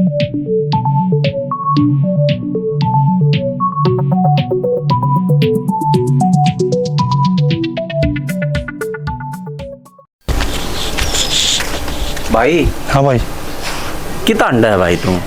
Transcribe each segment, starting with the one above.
भाई। हाँ भाई। कितना अंडा है भाई तुम?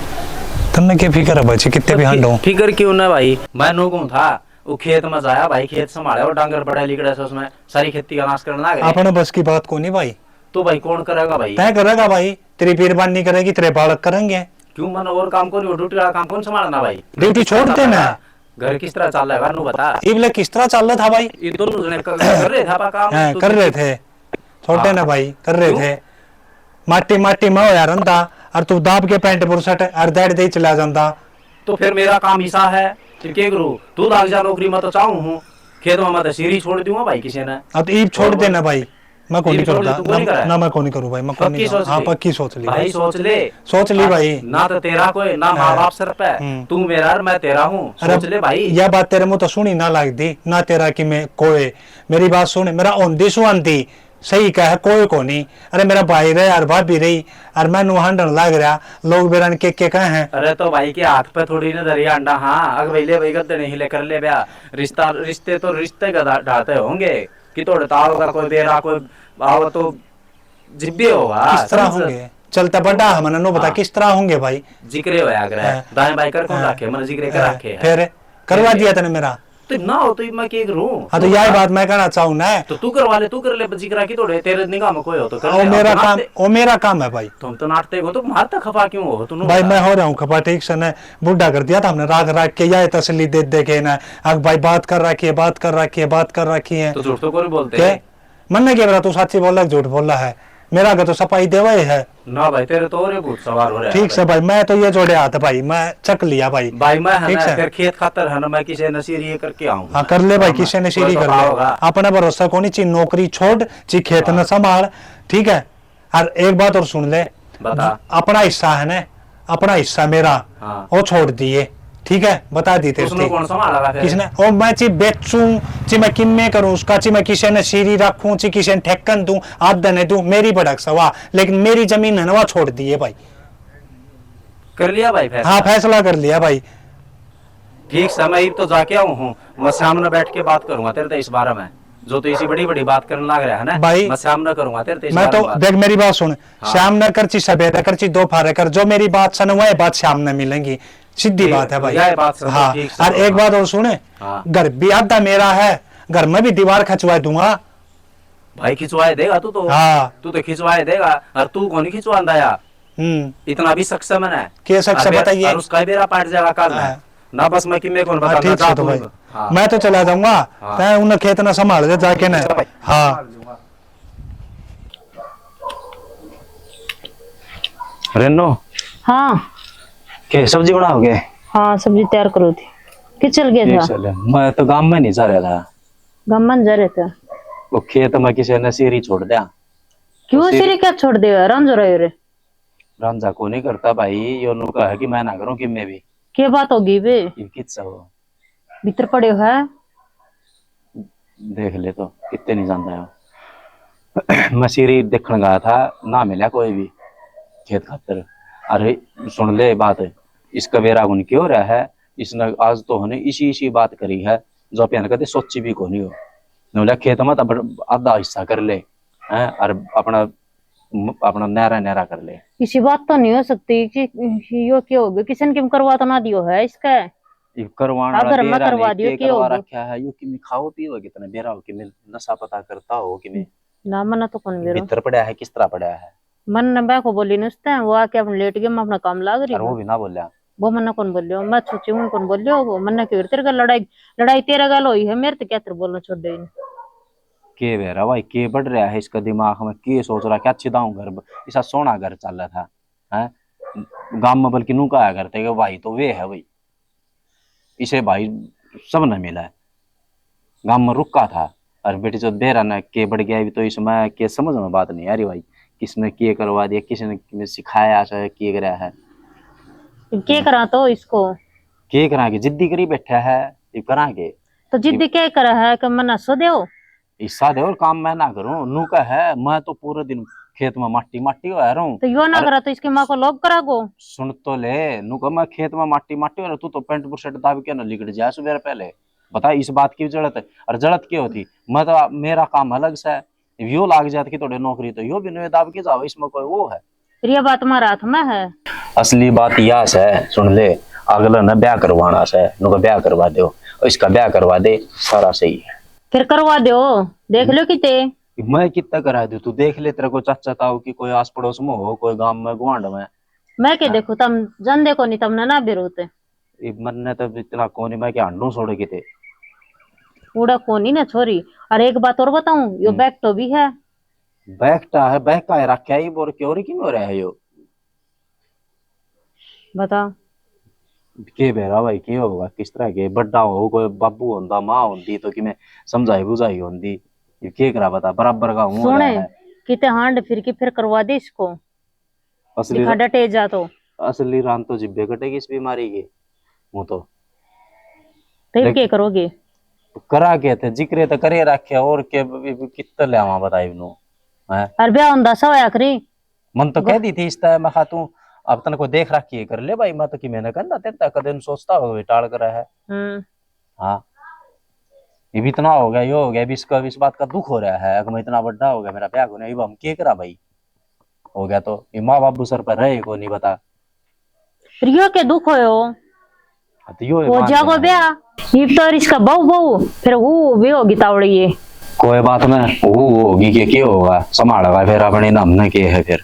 तुमने क्या फिक्र है भाई कितने भी हंड हो? फिक्र क्यों ना भाई, मैं नौकू था वो खेत में जाया भाई, खेत संभाले और डांगर बड़ा लिकड़ा से उसमें सारी खेती का नाश करना लगे। अपने बस की बात को नहीं भाई। तो भाई कौन करेगा भाई? तय करेगा भाई, तेरी पीरबान नहीं करेगी, तेरे बालक करेंगे। क्यों मन और काम को नहीं, ड्यूटी वाला काम कौन संभालना भाई? ड्यूटी छोड़ देना। घर किस तरह चल रहा है नू बता। इबले किस तरह चल रहा था भाई? ये दोनों जने कर रहे थे अपना काम। कर रहे थे छोटे ना भाई, कर रहे थे। माटी माटी में हो यार अंता, और तू दाब के पैंट बुरसट और दैड दे चला जाता। तो फिर मेरा काम हिस्सा है, फिर क्या करूं? तू लाग जा नौकरी में तो चाहूं हूं, खेत में मैं तो सीरी छोड़ दूंगा भाई किसी ने। अब ईब छोड़ देना भाई, मैं को नहीं करता ना, मैं को नहीं करूं भाई, मैं को नहीं। हां पक्की सोच ली भाई, सोच ले। सोच ली भाई। ना तो तेरा कोई ना माँ बाप सर पे, तू मेरा और मैं तेरा हूँ, सोच ले भाई। यह बात तेरे मुंह तो सुनी ना लाग दी ना, तेरा कि मैं कोई मेरी बात सुने, मेरा ओंदी सुनती सही कह कोई को नहीं। अरे मेरा भाई रहे यार, भाभी रही और मैं हंडन लग रहा, लोग बेरन के कहे हैं। अरे तो भाई के हाथ पे थोड़ी ना दरिया अंडा। हाँ अगर भाई ले भाई गद्दे नहीं ले कर ले ब्याह, रिश्ता रिश्ते तो रिश्ते का ढाते होंगे कि तोड़े ताव का कोई बेरा कोई आओ तो जिब्बे होगा। किस तरह होंगे? चलता बड़ा है मैंने नो बता किस तरह होंगे भाई? जिक्रे होया करे दाएं बाएं कर कौन रखे, मैंने जिक्रे कर रखे है। फिर करवा दिया तने मेरा तो ना हो तो मैं क्या करूं? हाँ तो यही बात मैं कहना चाहूँ ना। तो तू करवा ले, तू कर ले जिक्रा की तोड़े, तेरे निगाह में कोई हो तो कर ले। वो मेरा काम है भाई। तुम तो नाटते हो तो मारता खफा क्यों हो तुम? भाई मैं हो रहा हूँ खफा, ठीक से ना बुढ़ा कर दिया था हमने, राग राग के यह तसल्ली दे दे के ना। अब भाई बात कर रखी है, बात कर रखी है, बात कर रखी है। तो झूठ तो कोई बोलते मन ने क्या तू सच्ची बोल रहा झूठ बोल रहा है? मेरा का तो सफाई देवा ही है ना भाई, तेरे तो और भूत सवार हो रहे हैं। ठीक से भाई, मैं तो ये जोड़े हाथ भाई, मैं चक लिया भाई। भाई मैं है ना फिर खेत खातर है ना, मैं किसी नसीरी करके आऊं। हाँ कर ले भाई, किसी नसीरी कर ले, अपना भरोसा को नहीं, ची नौकरी छोड़, ची खेत न संभाल, ठीक है। और एक बात और सुन ले, अपना हिस्सा है ना, अपना हिस्सा मेरा वो छोड़ दिए, ठीक है? बता दी तेरे कौन संभाला किसने? ओ मैं ची बेचूं, ची मैं किम्मे करूं उसका, ची मैं किसी ने सीरी रखूं, ची किसी ने ठेकन दूं, आदने दूं, मेरी भड़क सवा, लेकिन मेरी जमीन है ना वो छोड़ दी है भाई। कर लिया भाई फैसला? हाँ फैसला कर लिया भाई। ठीक समय तो जाके आऊं हूँ, मैं सामने बैठ के बात करूंगा तेरे तो इस बारे में, जो तो इसी बड़ी बड़ी बात करने लग रहा है ना भाई। मैं सामने करूंगा तेरे मैं तो देख मेरी बात सुन, शाम न करची सवेरे करची दोपहर कर, जो मेरी बात सुन वह बात शाम न मिलेंगी, सीधी बात है भाई। हाँ और एक बात और सुने, घर भी आधा मेरा है, घर में भी दीवार खिंचवा दूंगा भाई। खिंचवाए देगा तू तो? हाँ तू तो खिंचवाए देगा, और तू कौन ही खिंचवांदा यार? इतना भी सक्षम है? क्या सक्षम बताइए? उसका बेरा पाट जाएगा कल ना, बस मैं किम्मे कौन बता। ठीक है तो भाई मैं तो चला जाऊंगा, उन्हें खेत ना संभाल दे जाके ना। हाँ रेनो। हाँ क्या सब्जी बनाओगे? हाँ सब्जी तैयार करो थी। कि चल गया था? मैं तो गांव में नहीं जा रहा था। गांव में जा रहे थे? वो खेत में किसी ने सीरी छोड़ दिया। क्यों सीरी क्या छोड़ दिया? रंजो रहे रे? रंजा को नहीं करता भाई, यो नु कहा है कि मैं ना करूं कि मैं भी। क्या बात होगी बे? कितना हो भीतर पड़े है? देख ले तो कितने नहीं जानता है। मैं सीरी देखने गया था, ना मिला कोई भी खेत खातर। अरे सुन ले बात, इसका बेरा गुन क्यों रहा है, इसने आज तो होने इसी बात करी है जो आप कहते सोची भी को नहीं हो। बोला खेत में आधा हिस्सा कर ले हैं, और अपना नहरा कर ले। इसी बात तो नहीं हो सकती कि यो क्या होगा, किसी ने क्यों करवा तो ना दियो है इसका? करवाना अगर मैं करवा दियो क्या होगा? रखा है यो कि मैं खाओ पियो कितने बेरा हो कि मैं नशा पता करता हो कि मैं ना मना तो कौन बेरो भीतर पड़ा है, किस तरह पड़ा है? मन ने मैं को बोली नसते वो आके अपन लेट गया, मैं अपना काम लाग रही। वो भी ना बोलिया, वो मन्ना कौन बोलियो, मैं सोची हूं कौन बोलियो, वो मन्ना के तेरे का लड़ाई तेरा गाल हुई है, मेरे तो क्या तेरे बोलना छोड़ दे। के बेरा भाई के बढ़ रहा है इसका दिमाग में, के सोच रहा क्या अच्छी दाऊं घर ऐसा सोना घर चल रहा था है गांव में, बल्कि नू कहा करते कि भाई तो वे है भाई, इसे भाई सब न मिला है। गांव में रुका था और बेटी जो बेरा न के बढ़ गया भी, तो इसमें के समझ में बात नहीं आ रही भाई, किसने किए करवा दिया, किसने सिखाया किए करा है, के करा तो इसको के करा के जिद्दी करी बैठा है करा के। तो जिद्दी क्या करा है कि मना सो दो हिस्सा दे और काम मैं ना करूं, नू का है मैं तो पूरे दिन खेत में माटी माटी हो रहा हूँ। तो यो ना करा तो इसकी माँ को लोग करा को। सुन तो ले, नु कहा मैं खेत में माटी माटी हो रहा, तू तो पेंट बुशर्ट दाब के ना लिकड़ जाए सुबह पहले। बता इस बात की जरूरत है, और जरूरत क्या होती, मैं तो मेरा काम अलग सा है, यो लाग जाती थोड़े नौकरी तो यो भी नहीं दाब के जाओ, इसमें कोई वो है। फिर ये बात हमारा हाथ में है। असली बात यह है, सुन ले, अगला ना ब्याह करवाना से, नु ब्याह करवा दो, इसका ब्याह करवा दे, सारा सही है। फिर करवा दो, देख लो किते। मैं कितना करा दू, तू देख ले, तेरे को चाचा ताऊ की कोई आस पड़ोस में हो, कोई गांव में गुआंढ में। मैं क्या देखो, तुम जन देखो नहीं, तुमने ना बिरोते मन ने तो इतना कोनी मैं क्या अंडू छोड़ के थे पूरा कोनी ना छोरी। और एक बात और बताऊं, यो बैग तो भी है। बैगटा है, बैग का है रखा ही बोर क्यों क्यों हो रहा है यो। बता के बेरा भाई के होगा, किस तरह के बड्डा हो, कोई बाबू होंदा मां होंदी तो कि मैं समझाई बुझाई होंदी, ये के करा बता, बराबर का हूं सुने है। किते हांड फिर की फिर करवा दे इसको, असली दिखा डटे जा तो। असली रान तो जिब्बे कटेगी इस बीमारी की, वो तो फिर क्या करोगे। करा के थे जिक्र तो करे रखे, और के कितना ले आवा बताई नु है। और ब्याह होंदा सा होया करी। मन तो कह दी थी इस तरह मैं खा तू अब तन को देख रखी है कर ले भाई, मैं तो कि मैंने करना तेरा कदम सोचता हो टाल कर है। हाँ ये भी इतना हो गया, ये हो गया, अभी इसका इस बात का दुख हो रहा है, अगर मैं इतना बड़ा हो गया मेरा ब्याह होने, अब हम क्या करा भाई, हो गया तो ये माँ बाबू सर पर रहे को नहीं बता। प्रियो के दुख हो तो यो हो जागो ब्याह, ये तो इसका बहु बहु फिर वो भी होगी तावड़ी ये। कोई बात ना, वो होगी के क्या होगा, संभालेगा फिर अपने नाम ने के है फिर।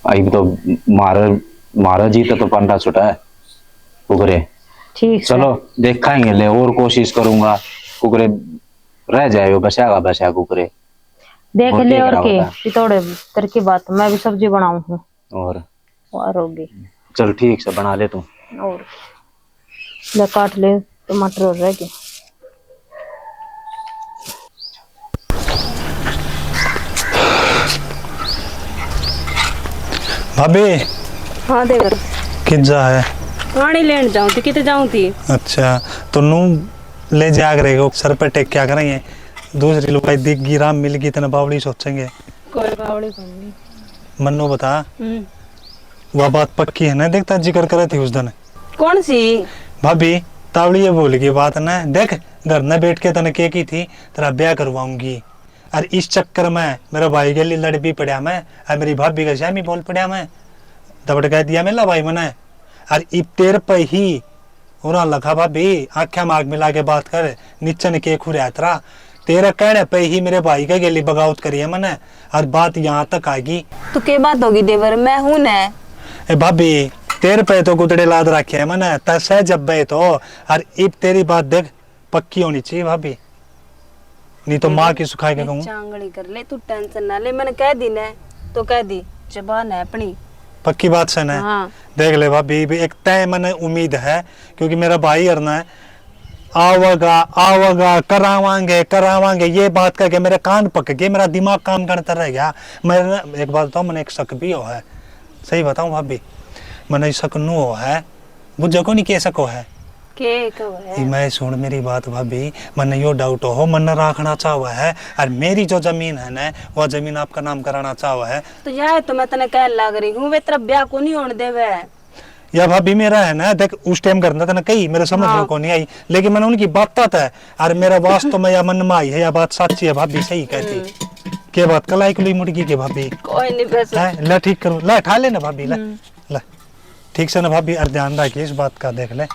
अभी तो मारा जीता तो पंडा छुटा है कुकरे। ठीक चलो देखेंगे ले, और कोशिश करूंगा कुकरे रह जाए, बचा बचा कुकरे देख ले। और के थोड़े करके बात, मैं भी सब्जी बनाऊं और होगी। चल ठीक से बना ले तू, और ले काट ले टमाटर और रह गए। भाभी हाँ देवर किज्जा है पानी लेन जाऊं थी, किते जाऊं थी। अच्छा तो नू ले जाग रहे हो, सर पे टेक क्या करेंगे, दूसरी लुकाई दिख गी राम मिल गई तना बावड़ी सोचेंगे। कोई बावड़ी नहीं। मन्नू बता वह बात पक्की है ना, देखता जिक्र करे थी उस दिन। कौन सी भाभी तावड़ी ये बोल गई बात ना, देख घर न बैठ के तने के की थी तेरा ब्याह करवाऊंगी, और इस चक्कर में मेरा भाई के लिए लड़ भी पड़ा मैं, और मेरी भाभी का श्यामी बोल पड़ा मैं, दबड़ कह दिया मेला भाई मने। और इब तेर पे ही उरा लखा भाभी आख्या मार्ग मिला के बात कर, निचन के खुरा तरा तेरा कहने पे ही मेरे भाई के गेली बगावत करी है मैंने, और बात यहाँ तक आएगी। तो के बात होगी देवर, मैं हूं न। ए भाभी तेरे पे तो गुदड़े लाद रखे है मैंने, तसे जब बे तो, और इब तेरी बात देख पक्की होनी चाहिए भाभी, नहीं तो माँ की सुखाई के कहूँ। चांगड़ी कर ले तू, टेंशन ना ले, मैंने कह दी न तो कह दी, जबान है अपनी। पक्की बात से ना। हाँ। देख ले भाभी एक तय मैंने उम्मीद है, क्योंकि मेरा भाई अरना है आवागा आवागा करावांगे करावांगे, ये बात करके मेरे कान पक गए, मेरा दिमाग काम करता रह गया। मैं एक बात बताऊं, मैंने एक शक भी हो है, सही बताऊं भाभी, मैंने शक नु हो है, बुझो को नहीं के सको है के कहो है। मैं सुन मेरी बात भाभी, मैंने यो डाउट हो मन रखना चाहवा है, और मेरी जो जमीन है ना वो जमीन आपका नाम कराना चाहवा है। तो यार तो मैं तने कह लग रही हूँ, वे तेरा ब्याह को नहीं होने देवे। या भाभी मेरा है ना, देख उस टाइम करना था ना कही मेरे समझ में को नहीं आई, लेकिन मैंने उनकी बात पता है, और मेरा वास्तव में या मन में आई है, या बात सच्ची है भाभी, सही कहती के बात कलाई कुली मुर्गी के भाभी। कोई नहीं बस ला ठीक करो, ला ठा लेना भाभी, ला ठीक से ना भाभी, और ध्यान रखिए इस बात का, देख ले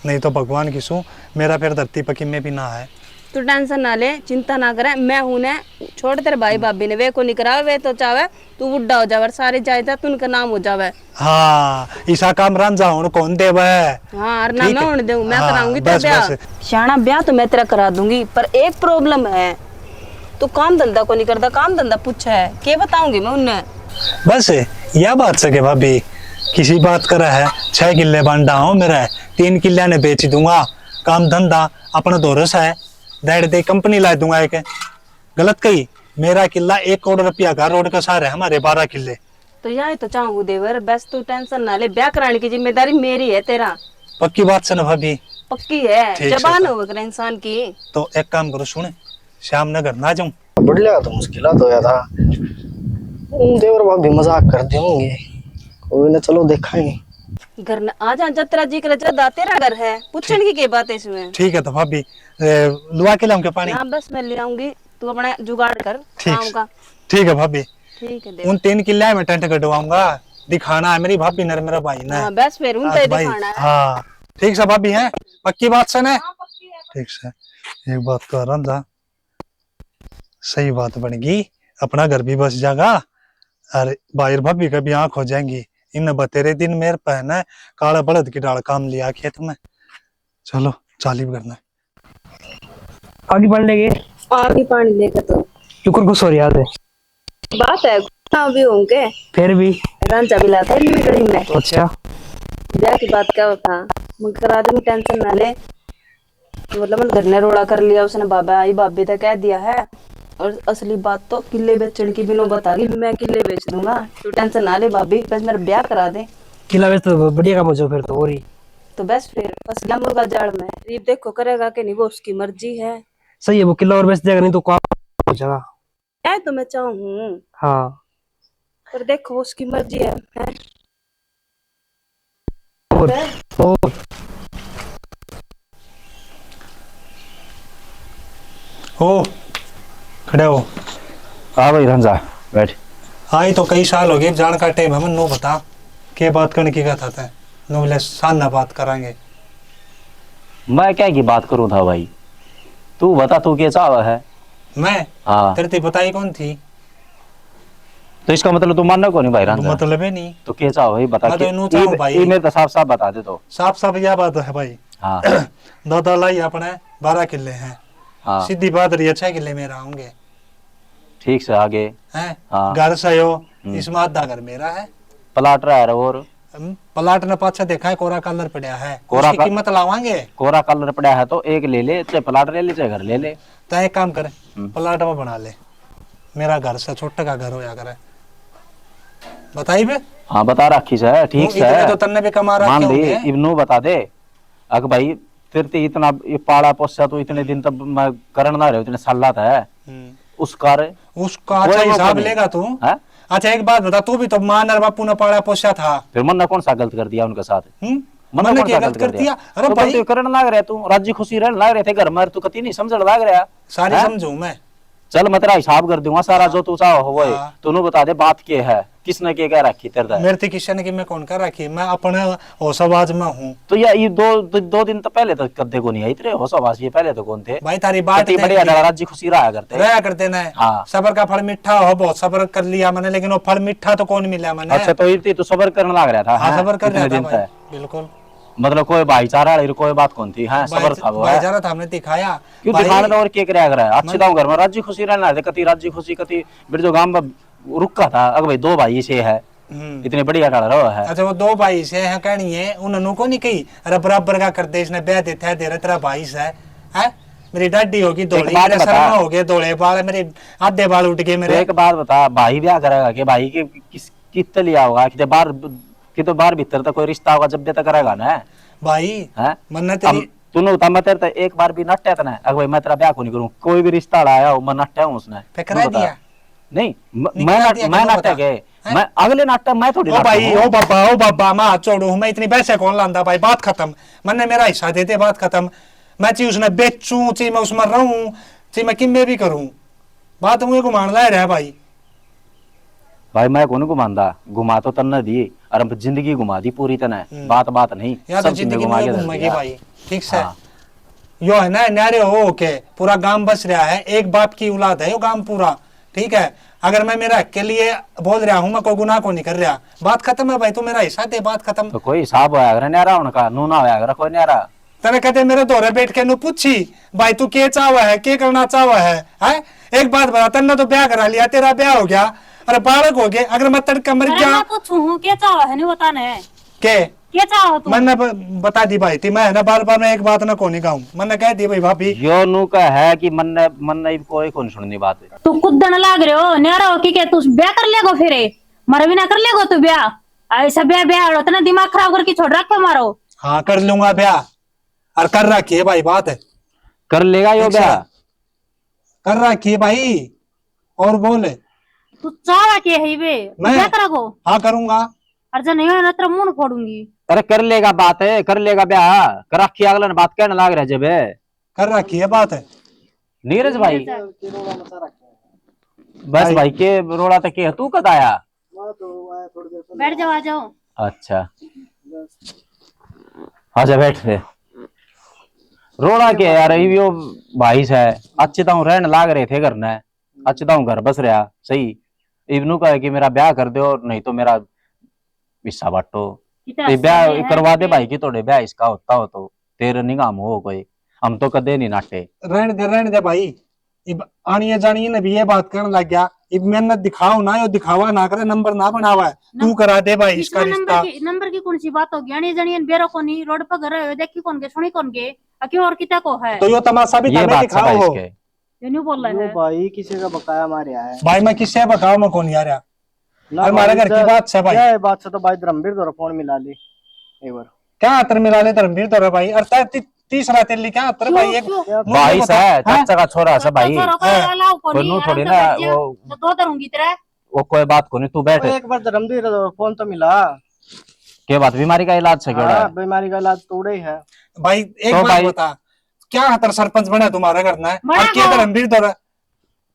नहीं तो भगवान की सू मेरा फिर धरती पकी में भी ना है। तू टेंशन ना ले, चिंता ना करे, मैं हूं न। छोड़ तेरे भाई भाभी ने, वे को नहीं करा, वे तो चाहे तू बुढ़ा हो जावे, सारी जायदाद उनका नाम हो जावे। हाँ ईसा काम रांझा हूं कौन देव है। हाँ और ना मैं होने दूं, मैं हाँ, कराऊंगी तेरा बस, ब्याह। बस। शाना ब्याह तो मैं तेरा करा दूंगी, पर एक प्रॉब्लम है, तू काम धंधा को नहीं करता, काम धंधा पूछा है के बताऊंगी मैं उन्हें। बस यह बात सके भाभी, किसी बात करा है 6 किल्ले बांटा हूँ मेरा, 3 किल्ले ने बेच दूंगा, काम धंधा अपना दोरस है, डेढ़ दे कंपनी ला दूंगा एक। गलत कही, मेरा किला 1 करोड़ रुपया का, रोड का सार है हमारे 12 किल्ले। तो यार तो चाहूँ देवर, बस तू टेंशन ना ले, ब्याह कराने की जिम्मेदारी मेरी है, तेरा पक्की बात से ना भाभी। पक्की है, ठीक है, जबान तो। हो गया इंसान की। तो एक काम करो सुने, शाम नगर ना जाऊं, बढ़िया तो मुश्किल तो यार था। देवर भाभी मजाक कर देंगे, कोई ना, चलो देखा ही। घर न आ जा, जतरा जी करे जदा तेरा घर है, पूछने की क्या बात है इसमें। ठीक है तो भाभी लुआ के लाऊं के पानी? हाँ बस मैं ले आऊंगी, तू अपना जुगाड़ कर काम का। ठीक है भाभी। ठीक है उन देव। 3 किले में टेंट कटवाऊंगा, दिखाना है मेरी भाभी ने, मेरा भाई ने। हाँ बस फिर उन आज पे भाई, दिखाना है। हाँ ठीक से भाभी है, पक्की बात से ना? ठीक से एक बात कह रहा था, सही बात बनेगी, अपना घर भी बस जाएगा, अरे बाहर भाभी का भी आंख हो जाएंगी। इन बतेरे दिन मेरे पहना है, काला बलद की डाल काम लिया खेत में। चलो चाली भी करना आगे बढ़ लेंगे। आगे पानी लेकर तो शुक्र को सो याद है, बात है हाँ भी होंगे, फिर भी रांचा भी लाता है नहीं गरीब में। अच्छा ब्याह की बात क्या होता, मगर आदमी टेंशन ना ले, मतलब मन घर ने रोड़ा कर लिया उसने, बाबा आई बाबे तक कह दिया है। और असली बात तो किले बेचने की बिनो बता रही, मैं किले बेच दूंगा, तू टेंशन ना ले भाभी, बस मेरा ब्याह करा दे। किला में तो बढ़िया काम हो जाओ फिर तो, और ही तो बस फिर बस गया मुर्गा जाड़ में, गरीब देखो करेगा कि नहीं वो उसकी मर्जी है। सही है, वो किला और बेच देगा, नहीं तो काम हो जाएगा। है तो मैं चाहूँ, हाँ पर देखो वो उसकी मर्जी है। और हो, खड़े हो। हाँ भाई रंजा बैठ। आई तो कई साल हो गए, जान का टाइम है, नो बता के बात करने की कहा था, नो बोले सान्ना बात करांगे। मैं क्या की बात करूं था भाई, तू बता तू क्या चाह है? मैं हाँ तेरे ते बताई कौन थी? तो इसका मतलब तू मानना कौन है भाई रंजा? मतलब है नहीं, तो क्या चाह भाई बता मैं तो के, इन्हू चाहूं भाई। ये मेरे तो साफ साफ बता दे तो। साफ साफ यह बात है भाई। हाँ दादा लाई अपने 12 किले हैं, हाँ सीधी बात रही 6 किले मेरा होंगे, ठीक से आगे। हैं? हाँ। घर से हो, इसमें आधा घर मेरा है। प्लाट रहा है और प्लाट ने पाछा देखा है, कोरा कलर पड़ा है, कोरा उसकी का- कीमत लावांगे। कोरा कलर पड़ा है तो एक ले ले, चाहे प्लाट ले ले चाहे घर ले ले। तो एक काम करे, प्लाट में बना ले, मेरा घर से छोटा का घर होया करे, बताई बे। हाँ बता रखी से, ठीक से इतने तो तन्ने भी कमा रखे मान ली, होंगे। इब्नू बता दे। अग भाई फिर ते इतना ये पाला पोसा तो इतने दिन तक मैं करन ना रहे, इतने साल था उस कार्य उसका अच्छा कोई वो हिसाब नहीं। लेगा तू? है? अच्छा एक बात बता, तू भी तो मां और बापू ने पाला पोसा था, फिर मन ने कौन सा गलत कर दिया उनके साथ? मन ने क्या गलत कर दिया? अरे तो भाई तू करन लाग रहा, तू राजी खुशी रहने लाग रहे थे घर में, तू कती नहीं समझ लाग रहा। सारी हैं? समझू मैं। चल मैं तेरा हिसाब कर दूंगा सारा, जो तू चाहो हो वही। हाँ। तू बता दे बात क्या है, किसने क्या कह रखी तेरे? मेरे थे किशन की मैं कौन कर रखी, मैं अपने होशवाज में हूँ तो यार ये दो दिन तो पहले तो कद्दे को नहीं आई तेरे होशवास, ये पहले तो कौन थे भाई। तारी बात कती बढ़िया राजी खुशी रहा करते। रहा करते ना। हाँ। सबर का फल मीठा हो, बहुत सबर कर लिया मैंने, लेकिन वो फल मीठा तो कौन मिला मैंने। अच्छा तो ये तू सबर करने लग रहा था? हाँ हैं? सबर कर इतने रहा था दिन भाई, तक? बिल्कुल मतलब कोई भाईचारा और कोई बात कौन थी? हाँ सबर था वो। भाईचारा था, हमने दिखाया। क्यों भाई, दिखाने तो और क्या कराया करा? अच्छे था घर में राजी खुशी रहना है, कती राजी खुशी कती फिर जो गांव में रुका था। अगर भाई 2 भाई से है, इतने बढ़िया डाल रहा है। अच्छा वो 2 भाई से है कहनी है, उन्होंने को नहीं कही अरे बराबर का कर दे, इसने ब्याह देता है, दे रहा तेरा भाई से है। मेरी डाडी होगी धोली, बात मेरे बता। सर में हो गए धोले बाल, मेरे आधे बाल उठ गए तो मेरे। एक बात बता, भाई ब्याह करेगा कि भाई के कितने लिया होगा? कितने बार भीतर तक कोई रिश्ता होगा जब तक करेगा ना भाई है? मन्ना तेरी तूने बता, मैं तेरे एक बार भी नट्टा था ना? अगर भाई मैं तेरा ब्याह को नहीं करूं, कोई भी रिश्ता आया हो मैं नट्टा हूं उसने पे करा तू बता। दिया? नहीं करा दिया, मैं किसको नाटक बता? है, मैं अगले नाटक मैं थोड़ी ओ भाई ओ बाबा मैं हाथ जोड़ू, मैं इतनी पैसे कौन लांदा भाई, बात खत्म। मैंने मेरा हिस्सा देते, बात खत्म। मैं ची उसने बेचूं, ची मैं उसमें रहूं, ची मैं किम में भी करूं, बात मुझे घुमान ला रहा है भाई। भाई मैं कौन घुमांदा, घुमा तो तन्ने दी और अब जिंदगी घुमा दी पूरी तरह, बात बात नहीं या तो सब जिंदगी घुमा में के घूमेगी दिया। भाई, ठीक से। हाँ। यो है ना नारे हो के पूरा गांव बस रहा है, एक बाप की औलाद है यो गांव पूरा, ठीक है। अगर मैं मेरा हक के लिए बोल रहा हूँ, मैं कोई गुनाह को नहीं कर रहा, बात खत्म है भाई। तू मेरा हिस्सा दे, बात खत्म। तो कोई हिसाब होया अगर न्यारा उनका नूना होया अगर कोई न्यारा। तेरे कहते मेरे दौरे बैठ के नु पूछी भाई तू के चावा है, के करना चावा है? एक बात बता, तन्ने तो ब्याह करा लिया, तेरा ब्याह हो गया, अरे बालक हो गए, अगर मैं तड़का मर अरे गया मैं पूछूं क्या चाह है नहीं बताने के क्या चाहो तुम? मैंने बता दी भाई थी, मैं ना बार बार मैं एक बात ना को नहीं कहूँ, मैंने कह दी भाई भाभी। यो नु का है कि मन कोई कौन सुननी बात है। तू कुदन लाग रहे हो न्यारा हो कि क्या तू ब्याह कर लेगो? फिर मर भी ना कर लेगो तू ब्याह? ऐसा ब्याह उतना दिमाग खराब करके छोड़ रखे मारो। हाँ कर लूंगा ब्याह, और कर रखी है भाई, बात है कर लेगा यो ब्याह? कर रखी है भाई, और बोले तू चावा के है बे मैं- क्या करोगो? हाँ करूंगा। अर्जा नहीं है ना तेरा मुंह फोड़ूंगी। अरे कर लेगा बात है, कर लेगा ब्याह, कर रखी अगला बात कहने लाग रहा जब है। कर रखी है बात है। नीरज भाई रोड़ा मचा रखे हैं। बस भाई के रोड़ा तक के तू कद आया? मैं तो आया थोड़ी देर पहले। बैठ जाओ, आ जाओ। अच्छा आजा बैठ फिर। रोड़ा के यार ये भी वो भाई से अच्छे ताऊ रहने लाग रहे थे करना है, अच्छे ताऊ घर बस रहा सही। इबनू का है कि मेरा ब्याह कर दो नहीं तो मेरा हिस्सा बांटो। कितना ये ब्याह सही है। करवा दे भाई की थोड़े ब्याह इसका होता हो तो तेरे निगाह में हो कोई, हम तो कदे नहीं नाटे। रहने दे भाई। इब आनिए जानिए ने भी ये बात करने लग गया। इब मेहनत दिखाओ ना, यो दिखावा ना करे, नंबर ना बनावा है। तू करा दे भाई इसका इसमें रिश्ता। नंबर की कौन सी बात होगी? अणी जणी बेरो कोनी रोड पर घर है, देखी कौन के सुनी कौन के क्यों और किता को है? तो यो तमाशा भी ये तमें बात दिखाओ सभा हो। इसके ये नहीं बोल रहा यो है। भाई किसी का बकाया मारे है भाई मैं किससे बताओ, मैं कौन यार यार। ना हमारे भाई, घर की बात से भाई। क्या है बात से तो भाई धर्मवीर द्वारा फोन मिला ले एक बार। क्या अतर मिला ले धर्मवीर तो भाई। अर्थात तीसरा तेली क्या अतर भाई एक भाई से चाचा का छोरा से भाई कोई थोड़ी ना वो दो दरूंगी तेरा। वो कोई बात को नहीं, तू बैठ। एक बार धर्मवीर द्वारा फोन तो मिला। के बात बीमारी का इलाज से क्यों हाँ, बीमारी का इलाज तोड़े ही है। भाई एक तो बात भाई- बता, क्या अतर सरपंच बना तुम्हारा करना है? बड़ा और के को- धर्मवीर तो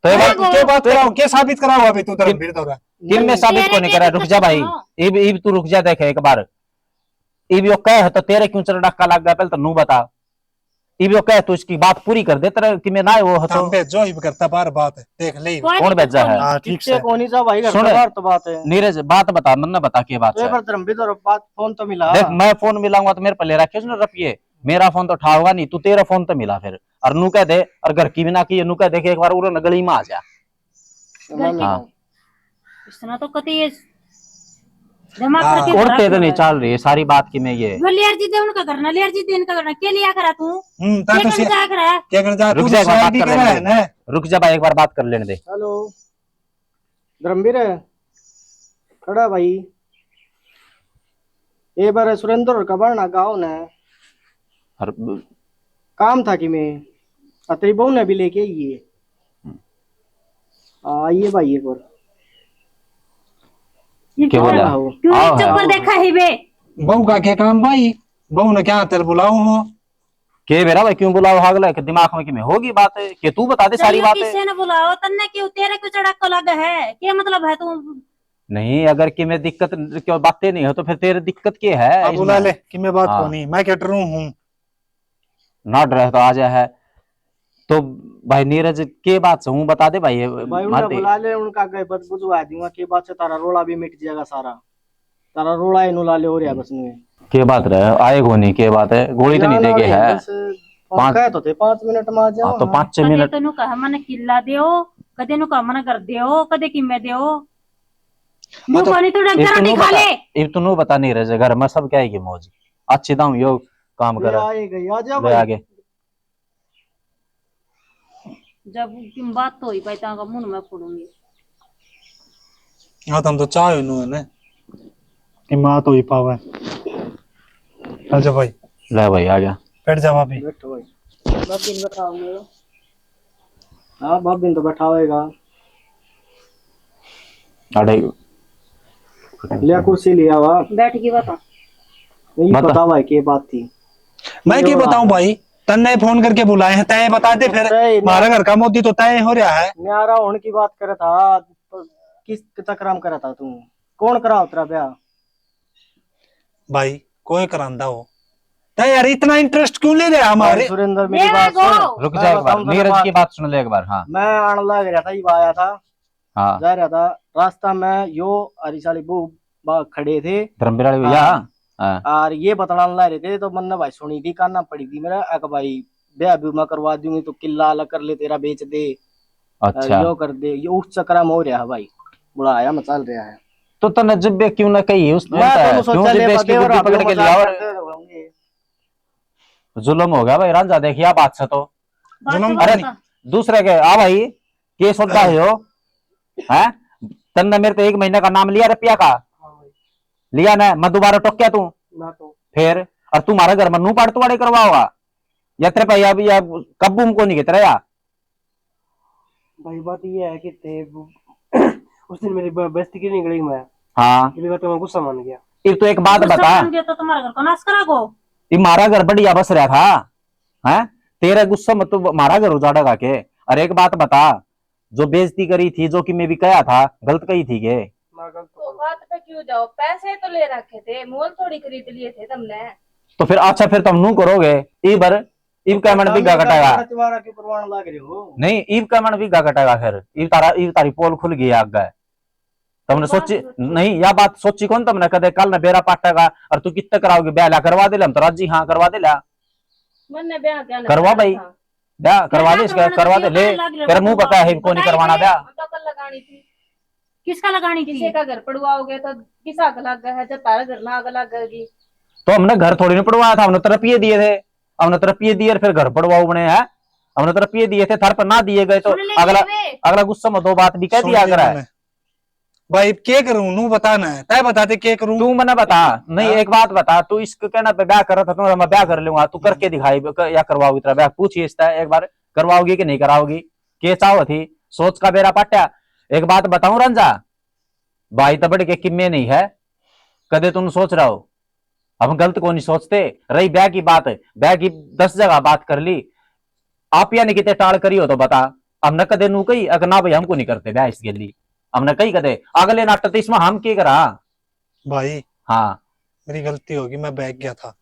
तो ये बात के बात कराओ, के साबित कराओ अभी तू धर्मवीर तो किन में साबित को नहीं करा? रुक जा भाई, इब तू रुक जा, देखे एक बार। इब यो कह तो तेरे क्यों चल डक्का लग गया पहले तो नू बता। इब यो कह तू इसकी बात पूरी कर दे तेरे कि मैं ना वो हो तो हम भेजो इब करता बार बात है, देख ले। कौन भेजा है? हाँ ठीक किससे से। कोनी सा भाई घर सुन। का बाहर तो बात है। नीरज बात बता, मन बता के बात तो एक है। बार धर्मवीर द्वारा बात फोन तो मिला। देख मैं फोन मिलाऊंगा तो मेरे पे ले रखे उसने रपिए, मेरा फोन तो उठाओगा नहीं, तू तेरा फोन तो मिला फिर। और नू कह दे, और घर की बिना की नू कह दे कि एक बार उन्होंने गली में आ जा। हाँ इसना तो कति ये जमा करके उड़ते तो नहीं चल रही है सारी बात की मैं ये। वो लेयर जी दे उनका करना, लेयर जी दे इनका करना, के लिया करा तू? ता क्या तो करना क्या करा? क्या करना चाह रुक तू जा, एक बार शेयर बात भी कर करा है लेने ना। रुक जा भाई, एक बार बात कर लेने दे। हेलो धर्मवीर है खड़ा भाई। ये बार सुरेंद्र का बढ़ना गाँव ने और काम था कि मैं अतरी बहू ने भी लेके आइए। आइए भाई एक बार। ये क्या क्यों बोला? आओ। क्यों आओ, चुप आओ। कर देखा है बे? बहू का क्या काम भाई? बहू ने क्या तेरे बुलाओ हो? के बेरा भाई क्यों बुलाओ हागला के दिमाग में कि मैं होगी बात है कि तू बता दे सारी चलियो, बातें। किसी ने बुलाओ तन्ने क्यों तेरे क्यों चढ़ा को लगा है? क्या मतलब है तू? नहीं अगर कि मैं दिक्कत क्यों बातें नहीं हो तो फिर तेरी दिक्कत क्या है? अब बुला इसमें? ले कि मैं बात हाँ। को नहीं, मैं कैटरू हूँ। ना डर तो आ जा है तो भाई नीरज के बात से हूँ बता दे भाई भाई उनका माते। बुला ले, उनका गए बस बुझवा दूंगा के बात से तारा रोड़ा भी मिट जाएगा सारा। तारा रोड़ा ही नुला ले हो रहा बस में। के बात रहे आए को नहीं के बात है, गोली तो नहीं देगे है। बस कहे तो थे 5 मिनट में आ जाओ। हाँ तो 5-6 कदे मिनट तो नु कहा मन किल्ला देओ, कदे नु कहा मन कर देओ, कदे किम्मे देओ। नु तो कोनी तो डंगर नहीं खा ले। इब तो नु बता नीरज घर में सब क्या है कि मौज अच्छी दाम यो काम ले कर आए गई आ जाओ ले भाई। आगे। जब किम बात तो ही पैता का मुंह में फोड़ूंगी। हाँ तुम तो चाहो नु है ना कि माँ तो ही पावे। अच्छा भाई ले भाई आ गया। बैठ जा भाभी। बैठो भाई। बाबिन बैठाओगे? हाँ बाबिन तो बैठाओगा। अरे लिया कुर्सी लिया हुआ। बैठ की बता। नहीं बता। पता भाई के बात थी। मैं क्या बताऊं भाई, तन्ने फोन करके बुलाए हैं, तय बता दे फिर। तय ना- हमारा घर का मोदी तो तय हो रहा है। न्यारा होने की बात करे था तो किस चक्राम करा था तू? कौन करा उतरा ब्याह? भाई कोई करांदा हो तय यार, इतना इंटरेस्ट क्यों ले रहा हमारे? भाई सुरेंद्र मेरी ले बात गो। सुन। रुक मैं जा एक बार, बताऊं तेरे नीरज बात। की बात सुन ले एक बार। हाँ मैं आने लग रहा था, ये आया था हाँ जा रहा था रास्ता में, यो अरिसाली बू खड़े थे धर्मवीर वाले भैया। हाँ और ये बताना ला रहे थे तो मन ने भाई सुनी थी, कानना पड़ी थी मेरा अक भाई ब्याह भी मैं करवा दूंगी तो किला अलग कर ले, तेरा बेच दे, अच्छा यो कर दे। ये उस चक्कर में हो रहा है भाई, बुरा आया मचाल रहा है। तो तने जिब्बे क्यों ना कही उसने मैं तो क्यों सोचा ले जिब्बे इसकी बदे और बुद्धि आप पकड़ के लिया? मजाक और करते होंगे। जुल्म हो गया भाई रांझा, देखिए आप बात से तो जुल्म अरे दूसरे के आ भाई केस होता है हो हैं? तन्ने मेरे तो 1 महीने का नाम लिया रुपया का लिया ना, मैं दोबारा टोक्या तू ना तो फिर? और तुम्हारे घर में नू पाड़ तुड़ाड़े करवाओगा या तेरे पैया भी या कब्बू को नहीं तेरा या? भाई बात ये है कि थे उस दिन मेरी बेइज्जती क्यों नहीं करी मैं? हाँ, ये भी बात मैं गुस्सा मान गया। ये तो एक बात गुस्सा बता, मान गया तो तुम्हारा घर को नाश करा को। ये मारा घर बढ़िया बस रहा था, है तेरा गुस्सा मत तो मारा घर उजाड़ेगा के। और एक बात बता, जो बेइज्जती करी थी, जो कि मैं भी कहा था, गलत कही थी के? मैं गलत तो बात पे क्यों जाओ, पैसे तो ले रखे थे, मोल थोड़ी खरीद लिए थे तुमने। तो फिर अच्छा, फिर तुम नू करोगे ई बर, ईब का मन बीघा कटेगा तुम्हारा क्यों परवान लग रहे हो? नहीं, ईब का मन बीघा कटेगा, फिर ईब तारी पोल खुल गई आग गए। तुमने सोची नहीं, या बात सोची कौन तुमने? कदे कल न बेरा पाटेगा और तू कितना कराओगे? ब्याह करवा दे, हम तो राजी हाँ करवा दे ला, मैंने ब्याह क्या करवा भाई, ब्याह करवा दे, इसका करवा दे ले। तेरे मुंह पका है को नहीं करवाना ब्याह? तो कल लगानी थी, किसका लगानी किसी थी? का घर पड़वाओगे तो किस आग लग गया है, जब तारा घर ना आग लग गई। तो हमने घर थोड़ी नहीं पड़वाया था, हमने तरपिए दिए थे, हमने तरपिए दिए फिर घर पड़वाओ बने हैं। हमने तरपिए दिए थे, थर पर ना दिए गए तो सुन ले अगला वे। अगला गुस्सा में दो बात भी कह सुन दिया लिया करा है। मैंने। भाई क्या करूं, नू बताना है, तय बताते क्या करूं। तू मैंने बता, नहीं एक बात बता, तू इसके कहना पे ब्याह कर रहा था, तो मैं ब्याह कर लूंगा, तू करके दिखाई या करवाओगी? तेरा ब्याह पूछिए इसका एक बार, करवाओगी कि नहीं कराओगी? के चाहो थी, सोच का बेरा पाट्या। एक बात बताऊं रंजा, भाई तबड़ के किम्मे नहीं है, कदे तुम सोच रहा हो, हम गलत को नहीं सोचते। रही ब्याह की बात, ब्याह की 10 जगह बात कर ली, आप या नहीं कितने टाल करी हो तो बता। हमने कदे नू कही अगर ना भाई हमको नहीं करते ब्याह इस गेली, हमने कही कदे अगले नाटक तो इसमें हम क्या करा? भाई हाँ, मेरी गलती होगी, मैं बैग गया था,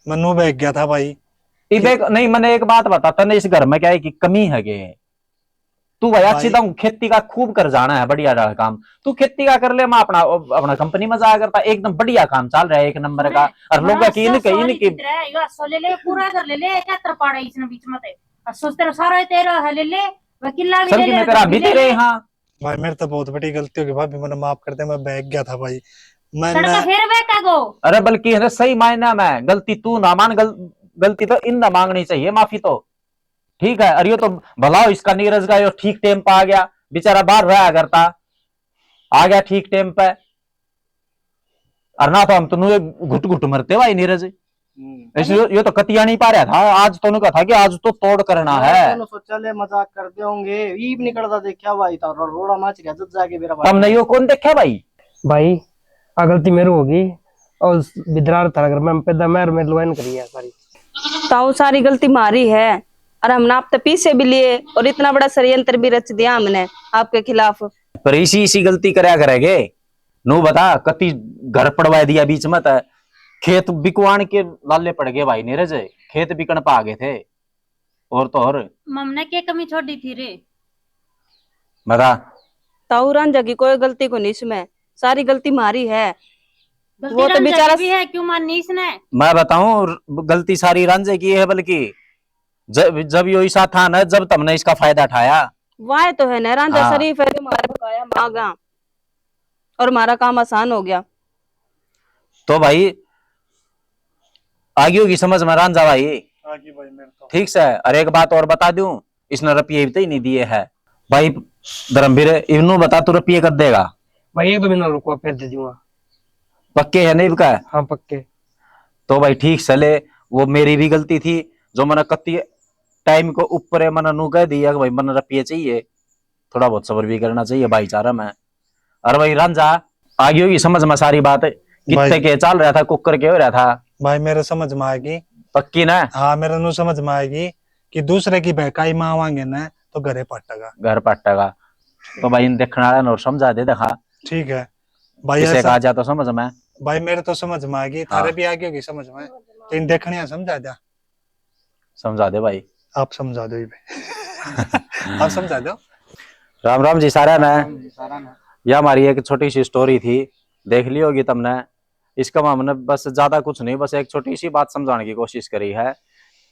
मनु बैग गया था भाई। नहीं मैंने एक बात बता, तने इस घर में क्या है कि कमी है गे? तू भाई अच्छी भाई- तो खेती का खूब कर जाना है, बढ़िया रहा काम, तू खेती का कर ले, मैं अपना अपना कंपनी में जाया करता, एकदम बढ़िया काम चल रहा है, एक नंबर का। और लोग की इनकी ले ले पूरा कर ले ले, क्या तरपाड़ा इसने बीच में ते सोचते रहो सारा तेरा है, ले ले वकीला भी सर ले की ले, मैं तेरा भी भी ले तेरे ले। यहाँ भाई मेरे तो बहुत बड़ी गलती होगी भाभी, मैंने माफ कर दे, मैं बैग गया था भाई। सड़का मैंने फिर वे का गो। अरे बल्कि है ना, सही मायने में गलती तू ना मान, गलती तो इन ना मांगनी चाहिए माफी तो, ठीक है। अरे ये तो भलाओ इसका नीरज का, यो ठीक टाइम पे आ गया, बेचारा बाहर रहा करता, आ गया ठीक टाइम पे। और ना तो हम तो घुट घुट मरते भाई नीरज, ऐसे ये तो कतिया नहीं पा रहा था, आज तो कहा था कि आज तो तोड़ करना है। सोचा ले मजाक करते होंगे, ईब निकलता देखा भाई था, रोड़ा माच रहा जब जाके मेरा भाई। तुमने यो कौन देखा भाई? भाई आ गलती मेरी होगी, और बिदरार था अगर मैं पैदा मेरे लोन करी है सारी। ताऊ सारी गलती मारी है, और हमने आप तो पीछे भी लिए, और इतना बड़ा षड्यंत्र भी रच दिया हमने आपके खिलाफ। पर इसी गलती करया करेगे नू बता, कति घर पड़वा दिया बीच में, खेत बिकवान के लाले पड़ गए भाई नीरज, खेत बिकन पा गए थे। और तो और ममने क्या कमी छोड़ी थी रे? बता, ताऊ रंजा की कोई गलती को नहीं, इसमें सारी गलती मारी है। गलती वो तो रंजा बेचारा की भी है, क्यों माननी इसने? मैं बताऊं, गलती सारी रंजे की है, बल्कि जब यो ऐसा था ना, जब तुमने इसका फायदा उठाया। वाह तो है ना, रंजा हाँ। शरीफ है, हमारा पकाया मांगा और हमारा काम आसान हो गया। तो भाई आगे होगी समझ में रांझा भाई, आगे भाई मेरे तो ठीक से। और एक बात और बता दूं, इसने रुपये भी तो ही नहीं दिए है भाई। धर्मवीर इवनू बता, तू रुपये कर देगा? भाई 1-2 महीना रुको, फिर दे दूंगा। पक्के है नहीं का? हाँ पक्के। तो भाई ठीक चले, वो मेरी भी गलती थी, जो मैंने कत्ती टाइम को ऊपर है मैंने नू कह दिया कि भाई मैंने रुपये चाहिए, थोड़ा बहुत सब्र भी करना चाहिए भाईचारा में। और भाई रांझा आगे होगी समझ में सारी बात, कितने भाई- के चल रहा था, कुकर के हो रहा था, भाई मेरे समझ में आएगी। पक्की ना? हाँ मेरे नु समझ में आएगी कि दूसरे की बहकाई मांगेंगे ना तो घरे पटेगा। घर पट्टेगा। तो भाई इन देखने वाला और समझा दे देखा, ठीक है भाई, किसे ऐसा कहा जा तो समझ में। भाई मेरे तो समझ में आएगी, थारे भी आगे होगी समझ में, तो इन देखने समझा जा, समझा दे भाई। आप समझा दो आप समझा दो। राम राम जी सारा ना। सारा ना यह हमारी एक छोटी सी स्टोरी थी, देख ली होगी तुमने। इसका हमने बस ज्यादा कुछ नहीं, बस एक छोटी सी बात समझाने की कोशिश करी है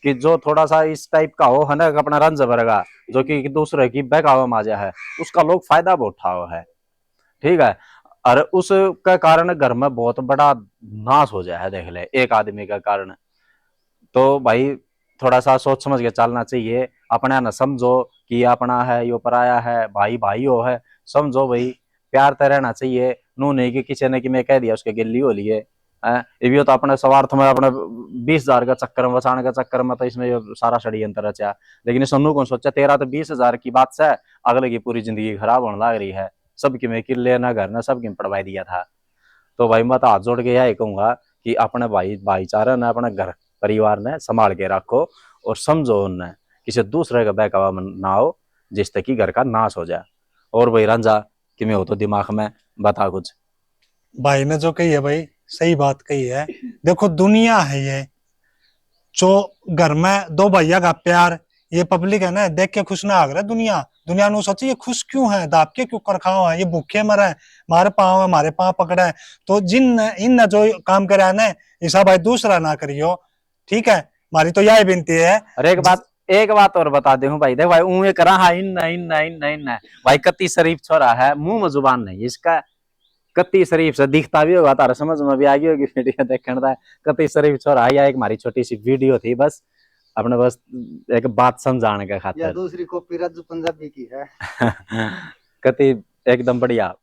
कि जो थोड़ा सा इस टाइप का हो है ना, अपना रंज भरेगा, जो कि दूसरे की बहकावा माजा है, उसका लोग फायदा बहुत उठाओ है, ठीक है। और उसका कारण घर में बहुत बड़ा नाश हो जाए है, देख ले एक आदमी का कारण। तो भाई थोड़ा सा सोच समझ के चलना चाहिए, अपना न समझो कि ये अपना है यो पराया है, भाई भाई हो है, समझो भाई प्यार तो रहना चाहिए। नू नहीं कि किसी ने कि मैं कह दिया उसके गिल्ली हो लिए, ये भी तो अपने स्वार्थ में अपने 20,000 का चक्कर में बचाने का चक्कर में तो इसमें ये सारा षड्यंत्र रचा। लेकिन सोनू कौन सोचा तेरा तो 20,000 की बात से अगले की पूरी जिंदगी खराब होने लग रही है। सबकी मैं किले ना घर ना सबकी पढ़वाई दिया था। तो भाई मैं तो हाथ जोड़ के यही कहूंगा कि अपने भाईचारा ने अपने घर परिवार ने संभाल के रखो और समझो उन्हें किसी दूसरे का बहकावा ना हो जिससे कि घर का नाश हो जाए। और भाई रंजा कि मैं हो तो दिमाग में बता कुछ। भाई ने जो कही है भाई सही बात कही है। देखो दुनिया है ये, जो घर में दो भैया का प्यार, ये पब्लिक है ना देख के खुश ना आ रहा दुनिया। दुनिया ने सोची ये खुश क्यों है, दाब के क्यों कर खाओ है, ये भूखे मरे, हमारे पाँव है हमारे पाँव पकड़े है। तो जिन इन जो काम करे ना ऐसा भाई दूसरा ना करियो, ठीक है। हमारी तो यही विनती है। अरे एक बात और बता दे हूँ भाई, देख भाई ऊँ करा हाँ इन भाई कति शरीफ छोरा है, मुंह में जुबान नहीं इसका। कति शरीफ से दिखता भी होगा, तारा समझ में भी आ गई होगी वीडियो देखने। कति शरीफ छोरा है। या एक हमारी छोटी सी वीडियो थी बस अपने बस एक बात समझाने के या खातिर। दूसरी कॉपी राजू पंजाबी की है। कति एकदम बढ़िया।